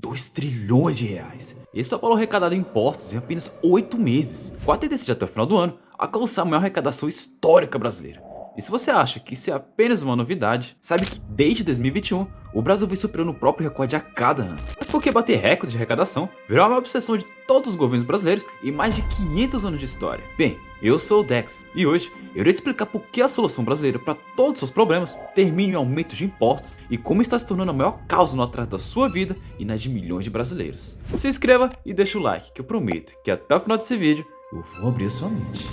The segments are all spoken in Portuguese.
2 trilhões de reais. Esse é o valor arrecadado em impostos em apenas 8 meses, com a tendência de até o final do ano alcançar a maior arrecadação histórica brasileira. E se você acha que isso é apenas uma novidade, sabe que desde 2021 o Brasil vem superando o próprio recorde a cada ano. Mas por que bater recorde de arrecadação virou uma obsessão de todos os governos brasileiros em mais de 500 anos de história? Bem, eu sou o Dex e hoje eu irei te explicar por que a solução brasileira para todos os seus problemas termina em aumento de impostos e como está se tornando a maior causa no atraso da sua vida e na de milhões de brasileiros. Se inscreva e deixa o like, que eu prometo que até o final desse vídeo eu vou abrir a sua mente.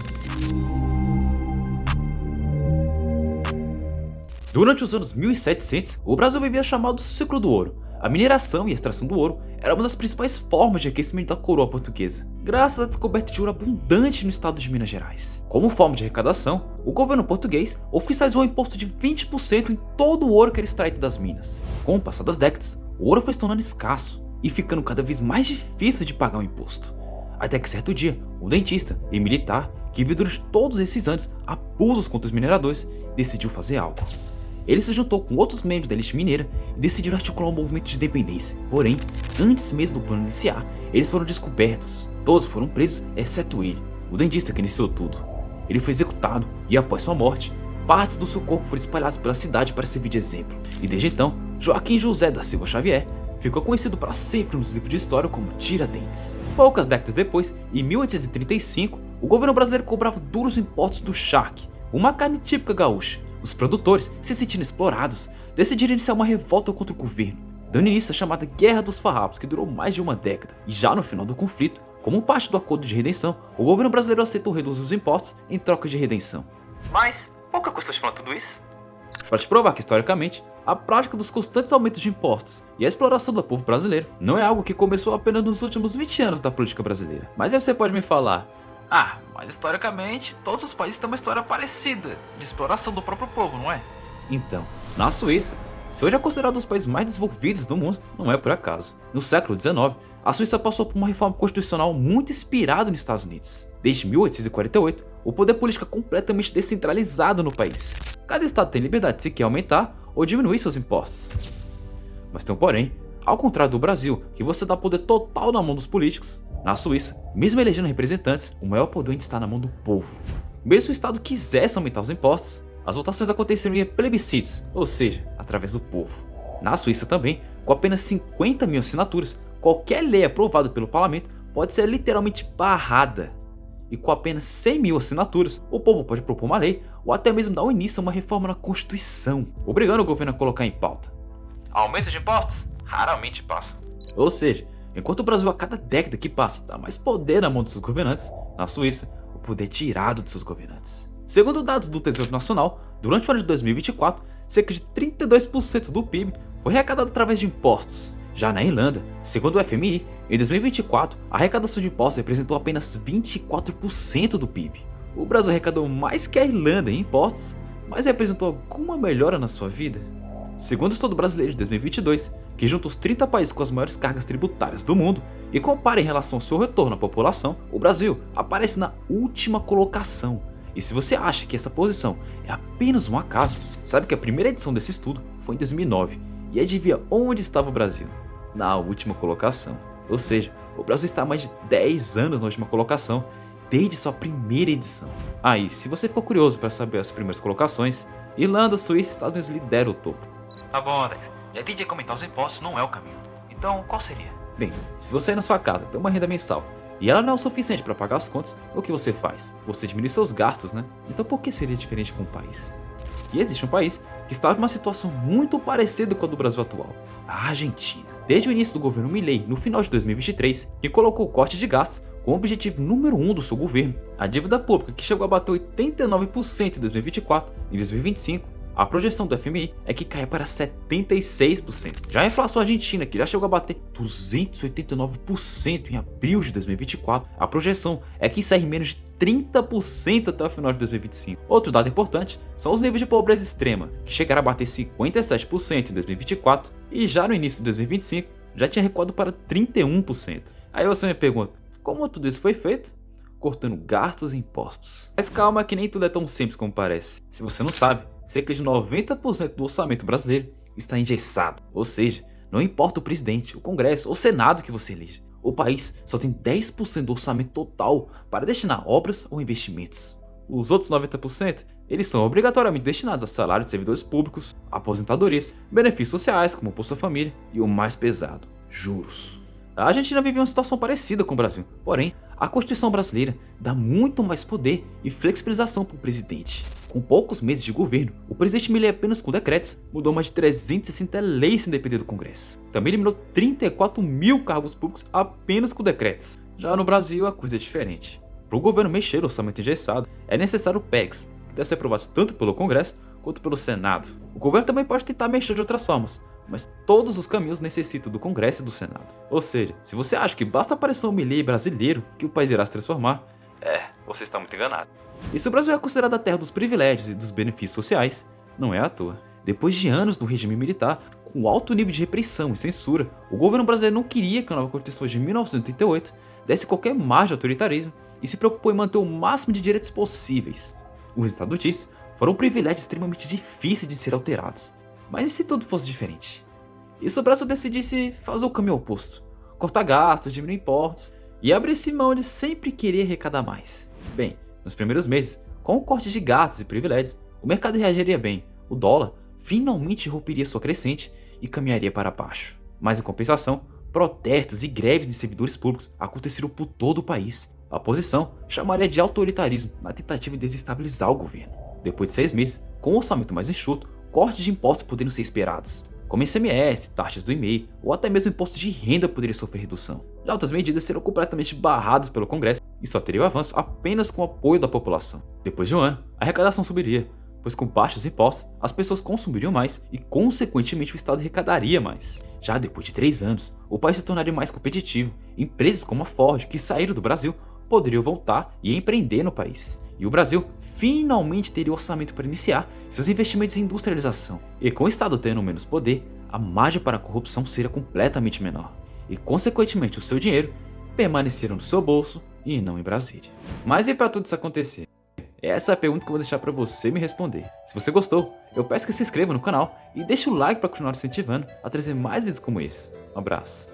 Durante os anos 1700, o Brasil vivia chamado ciclo do ouro. A mineração e a extração do ouro era uma das principais formas de aquecimento da coroa portuguesa, graças à descoberta de ouro abundante no estado de Minas Gerais. Como forma de arrecadação, o governo português oficializou um imposto de 20% em todo o ouro que era extraído das minas. Com o passar das décadas, o ouro foi se tornando escasso e ficando cada vez mais difícil de pagar o imposto. Até que certo dia, um dentista e militar, que viu durante todos esses anos abusos contra os mineradores, decidiu fazer algo. Ele se juntou com outros membros da elite mineira e decidiram articular um movimento de independência. Porém, antes mesmo do plano iniciar, eles foram descobertos. Todos foram presos, exceto ele, o dentista que iniciou tudo. Ele foi executado e, após sua morte, partes do seu corpo foram espalhadas pela cidade para servir de exemplo. E desde então, Joaquim José da Silva Xavier ficou conhecido para sempre nos livros de história como Tiradentes. Poucas décadas depois, em 1835, o governo brasileiro cobrava duros impostos do charque, uma carne típica gaúcha. Os produtores, se sentindo explorados, decidiram iniciar uma revolta contra o governo, dando início à chamada Guerra dos Farrapos, que durou mais de uma década. E já no final do conflito, como parte do acordo de redenção, o governo brasileiro aceitou reduzir os impostos em troca de redenção. Mas qual que é a custo de tudo isso? Para te provar que, historicamente, a prática dos constantes aumentos de impostos e a exploração do povo brasileiro não é algo que começou apenas nos últimos 20 anos da política brasileira. Mas aí você pode me falar: mas historicamente, todos os países têm uma história parecida de exploração do próprio povo, não é? Então, na Suíça, se hoje é considerado um dos países mais desenvolvidos do mundo, não é por acaso. No século XIX, a Suíça passou por uma reforma constitucional muito inspirada nos Estados Unidos. Desde 1848, o poder político é completamente descentralizado no país. Cada estado tem liberdade de se quer aumentar ou diminuir seus impostos. Mas tem um porém: ao contrário do Brasil, que você dá poder total na mão dos políticos, na Suíça, mesmo elegendo representantes, o maior poder ainda está na mão do povo. Mesmo se o estado quisesse aumentar os impostos, as votações aconteceriam em plebiscitos, ou seja, através do povo. Na Suíça também, com apenas 50 mil assinaturas, qualquer lei aprovada pelo parlamento pode ser literalmente barrada. E com apenas 100 mil assinaturas, o povo pode propor uma lei ou até mesmo dar início a uma reforma na Constituição, obrigando o governo a colocar em pauta. Aumento de impostos? Raramente passa. Ou seja, enquanto o Brasil a cada década que passa dá mais poder na mão de seus governantes, na Suíça, o poder é tirado de seus governantes. Segundo dados do Tesouro Nacional, durante o ano de 2024, cerca de 32% do PIB foi arrecadado através de impostos. Já na Irlanda, segundo o FMI, em 2024, a arrecadação de impostos representou apenas 24% do PIB. O Brasil arrecadou mais que a Irlanda em impostos, mas representou alguma melhora na sua vida? Segundo o Estudo Brasileiro de 2022, que junta os 30 países com as maiores cargas tributárias do mundo e compara em relação ao seu retorno à população, o Brasil aparece na última colocação. E se você acha que essa posição é apenas um acaso, sabe que a primeira edição desse estudo foi em 2009, e adivinha onde estava o Brasil? Na última colocação. Ou seja, o Brasil está há mais de 10 anos na última colocação, desde sua primeira edição. E se você ficou curioso para saber as primeiras colocações, Irlanda, Suíça e Estados Unidos lideram o topo. Tá bom, Alex. Já entendi que aumentar os impostos não é o caminho. Então, qual seria? Bem, se você na sua casa tem uma renda mensal e ela não é o suficiente para pagar as contas, o que você faz? Você diminui seus gastos, né? Então por que seria diferente com o país? E existe um país que está em uma situação muito parecida com a do Brasil atual: a Argentina. Desde o início do governo Milei, no final de 2023, que colocou o corte de gastos como objetivo número 1 do seu governo, a dívida pública, que chegou a bater 89% em 2024 e 2025, a projeção do FMI é que caia para 76%. Já a inflação argentina, que já chegou a bater 289% em abril de 2024, a projeção é que encerre menos de 30% até o final de 2025. Outro dado importante são os níveis de pobreza extrema, que chegaram a bater 57% em 2024 e já no início de 2025 já tinha recuado para 31%. Aí você me pergunta, como tudo isso foi feito? Cortando gastos e impostos. Mas calma, que nem tudo é tão simples como parece. Se você não sabe, cerca de 90% do orçamento brasileiro está engessado, ou seja, Não importa o presidente, o Congresso ou o Senado que você elege. O país só tem 10% do orçamento total para destinar a obras ou investimentos. Os outros 90%, eles são obrigatoriamente destinados a salários de servidores públicos, aposentadorias, benefícios sociais como o Bolsa Família e o mais pesado, juros. A Argentina vive uma situação parecida com o Brasil, porém, a Constituição brasileira dá muito mais poder e flexibilização para o presidente. Com poucos meses de governo, o presidente Milei apenas com decretos mudou mais de 360 leis sem depender do Congresso. Também eliminou 34 mil cargos públicos apenas com decretos. Já no Brasil, a coisa é diferente. Para o governo mexer no orçamento engessado, é necessário o PEX, que deve ser aprovado tanto pelo Congresso quanto pelo Senado. O governo também pode tentar mexer de outras formas, mas todos os caminhos necessitam do Congresso e do Senado. Ou seja, se você acha que basta aparecer um Milei brasileiro que o país irá se transformar, você está muito enganado. E se o Brasil é considerado a terra dos privilégios e dos benefícios sociais, não é à toa. Depois de anos do regime militar, com alto nível de repressão e censura, o governo brasileiro não queria que a nova Constituição de 1988 desse qualquer margem de autoritarismo e se preocupou em manter o máximo de direitos possíveis. O resultado disso foram privilégios extremamente difíceis de ser alterados. Mas e se tudo fosse diferente? E se o Brasil decidisse fazer o caminho oposto? Cortar gastos, diminuir impostos e abrir-se mão de sempre querer arrecadar mais? Bem, nos primeiros meses, com o corte de gastos e privilégios, o mercado reagiria bem, o dólar finalmente romperia sua crescente e caminharia para baixo. Mas em compensação, protestos e greves de servidores públicos aconteceram por todo o país. A oposição chamaria de autoritarismo na tentativa de desestabilizar o governo. Depois de 6 meses, com um orçamento mais enxuto, cortes de impostos poderiam ser esperados, como ICMS, taxas do IMEI ou até mesmo imposto de renda poderia sofrer redução. Já outras medidas serão completamente barradas pelo Congresso e só teriam avanço apenas com o apoio da população. Depois de um ano, a arrecadação subiria, pois com baixos impostos, as pessoas consumiriam mais e consequentemente o Estado arrecadaria mais. Já depois de 3 anos, o país se tornaria mais competitivo. Empresas como a Ford, que saíram do Brasil, poderiam voltar e empreender no país. E o Brasil finalmente teria orçamento para iniciar seus investimentos em industrialização. E com o Estado tendo menos poder, a margem para a corrupção seria completamente menor. E consequentemente o seu dinheiro permaneceria no seu bolso e não em Brasília. Mas e para tudo isso acontecer? Essa é a pergunta que eu vou deixar para você me responder. Se você gostou, eu peço que se inscreva no canal e deixe o like para continuar incentivando a trazer mais vídeos como esse. Um abraço.